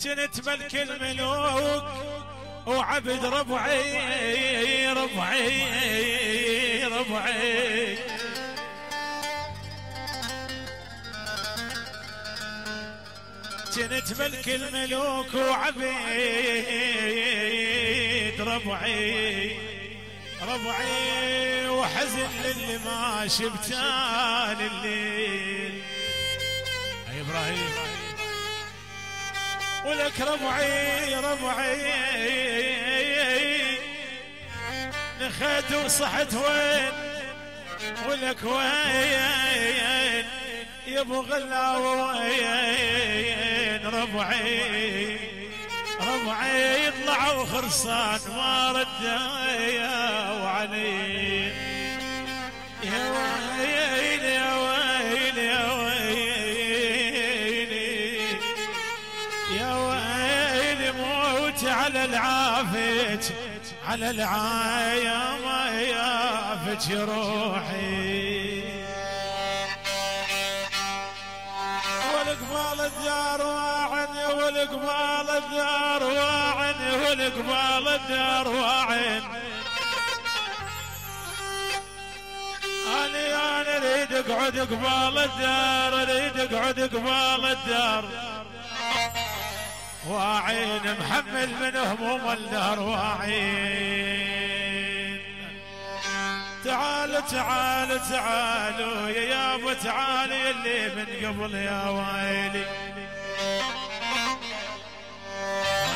جنت ملك الملوك وعبد ربعي ربعي ربعي. جنت ملك الملوك وعبيد ربعي ربعي، وحزن للي ما شبتان الليل. يا ابراهيم ولك ربعي ربعي، نخيت وصحت وين ولك وين يا ابو غلا وين ربعي ربعي، يطلعوا خرصان ما رد يا وعلي. يا ويل يا ويل يا ويل يا ويل، موت على العافج على العاية ما يافج روحي. والقبال الدار واعن والقبال الدار واعن والقبال الدار واعن. انا اريد اقعد قبال الدار، اريد اقعد قبال الدار واعين، محمل من هموم الدار واعين. تعالوا تعالوا تعالوا يا يابا تعالي اللي من قبل يا ويلي.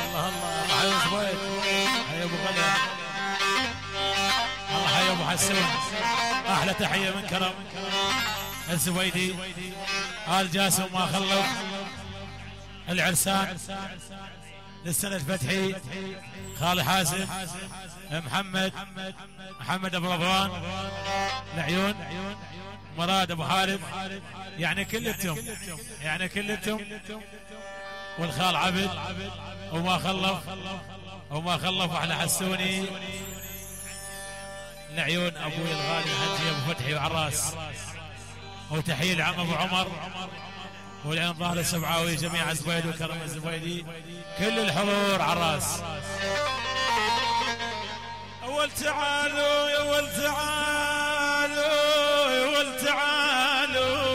الله الله حي زبيد حي ابو غلا، الله حي ابو حسون، احلى تحيه من كرم الزبيدي آل جاسم ما خلف العرسان للسنة الفتحي، خالي حازم محمد ابو رضوان العيون، مراد ابو خالد، يعني كلتهم يعني كلتهم، والخال عبد وما خلف احلى حسوني العيون، ابوي الغالي الحجي ابو فتحي وعراس، وتحيه لعم ابو عمر والعين ظاهر السبعاوي، جميع الزبيدي وكرم الزبيدي، كل الحضور عراس. اول تعالوا يا اول تعالوا يا اول تعالوا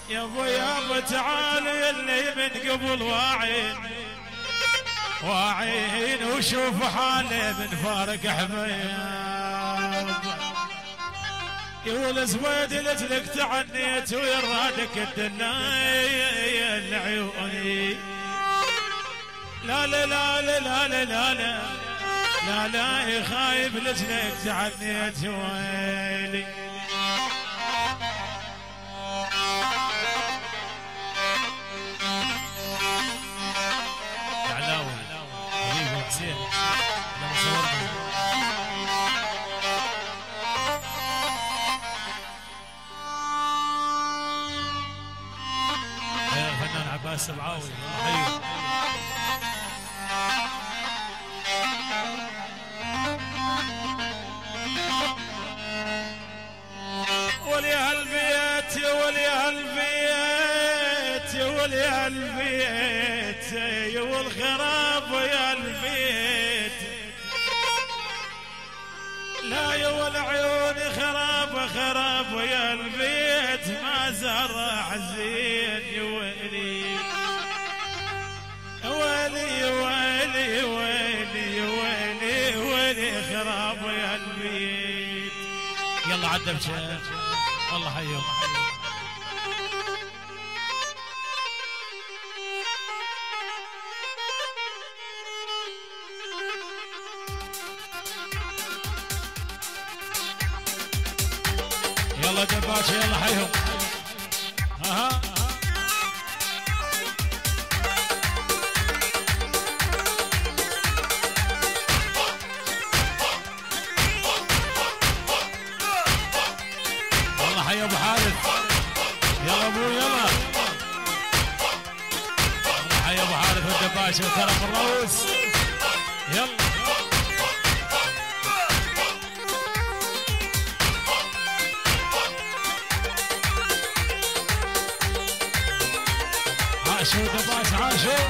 يا ابو يابا تعالوا يلي من قبل واعين واعين، وشوف حالي من فارق حبيب. يا والزبيدي لجلك تعنيت ويرادك الدنيا العيوني. لا لا لا لا لا لا لا لا لا يا خايب لجلك تعنيت ويلي. علاوي حبيبي حسين لما صورنا الفنان عباس السبعاوي، حيو ولي هالبيت يا ولي هالبيت يا ولي هالبيت يا والخراب يا البيت. لا يا والعيون خراب خراب يا البيت، ما زرع زين يا ويلي ويلي ويلي ويلي ويلي ويلي خراب يا البيت. يلا عدى بشير والله حيهم. يلا دباشة يلا حيهم. اها والله حي ابو حارث، يلا ابو يلا حي ابو حارث والدباشة وكرم الروس. يلا عاشوا دباس عاشوا.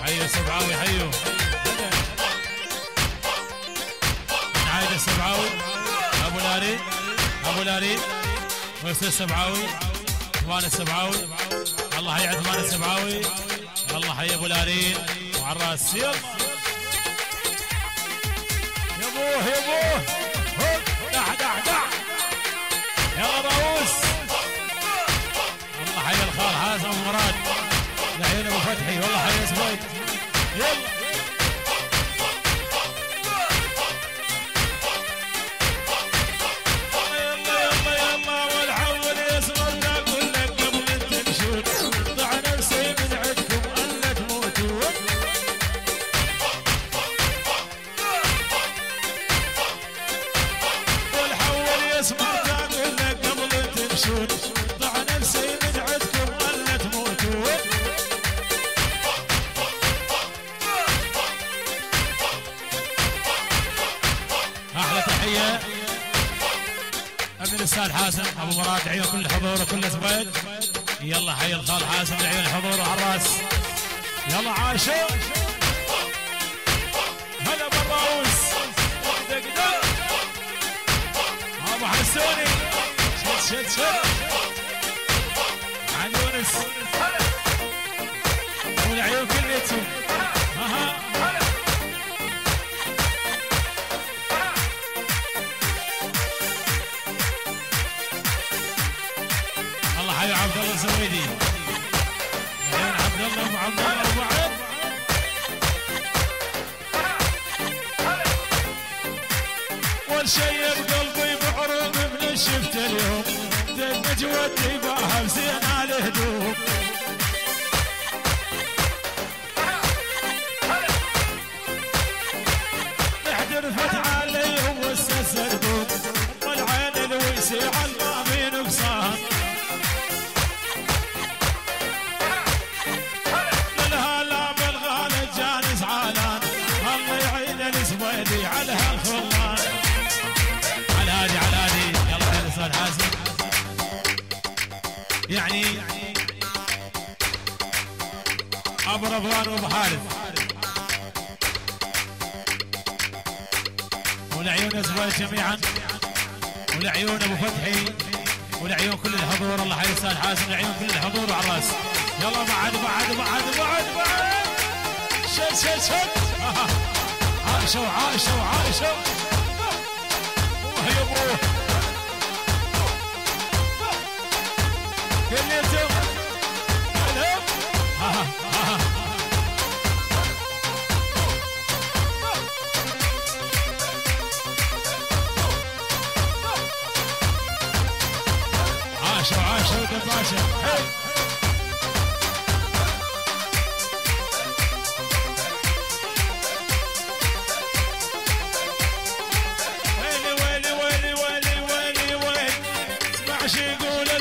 حيو السبعاوي حيو. من عايد السبعاوي ابو لاري ابو لاري ويصير السبعاوي عثمان السبعاوي. الله حي عثمان السبعاوي. الله حي ابو لارين وعلى الراس. يلا يا ابوه يا ابوه دع دع دع. يلا راوس. الله حي الخال حازم ابو مراد العيون ابو فتحي. والله حي سويد. يلا الاستاذ حازم ابو مراد عيون كل الحضور وكل زبيد. يلا حي الخال حازم عيون الحضور وعلى الراس. يلا عاشوا. هلا بالراوس. دق ابو حسوني. شد شد شد عن يونس والعيون كليتهم. حي عبد الله الزويدي. عين عبد الله ابو عبد الله ابو عبد. والشي بقلبي بعروق من شفت اليوم. دق جودي باها بزين على الهدوم. نحضر فتح عليهم والسس الدوم. والعين الويسي على المامي نقصان. الزبيدي على هالخلان. على هادي على هادي. يلا يا الاستاذ حازم. يعني ابو رضوان وابو حارث والعيون الزبيدي جميعا والعيون ابو فتحي والعيون كل الحضور. الله حي الاستاذ حازم. العيون كل الحضور وعلى الراس. يلا بعد بعد بعد بعد بعد. شد شد شد. عاشوا عاشوا عاشوا. وهي ابوه كليتهم. عاشوا عاشوا دباشة.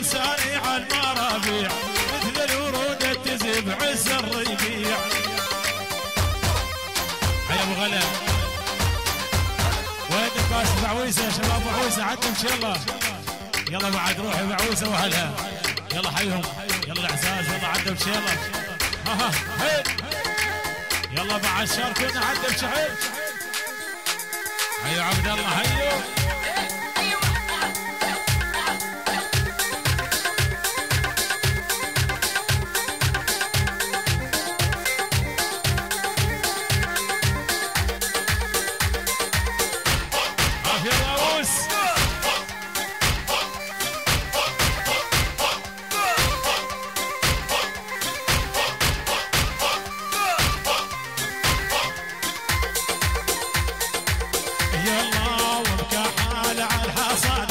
لساني على المرابيع مثل الورود تزيب عز الربيع. يا ابو غلا وين الباس بعويسه يا شباب. بعويسه عدم يلا. يلا بعد روحي بعويسه واهلها. يلا حيهم. يلا الاعزاز. يلا عدم يلا. ها يلا بعد شاركونا عدم شحيل. حيو عبد الله حيو. يلا وبكحال على الحصاد.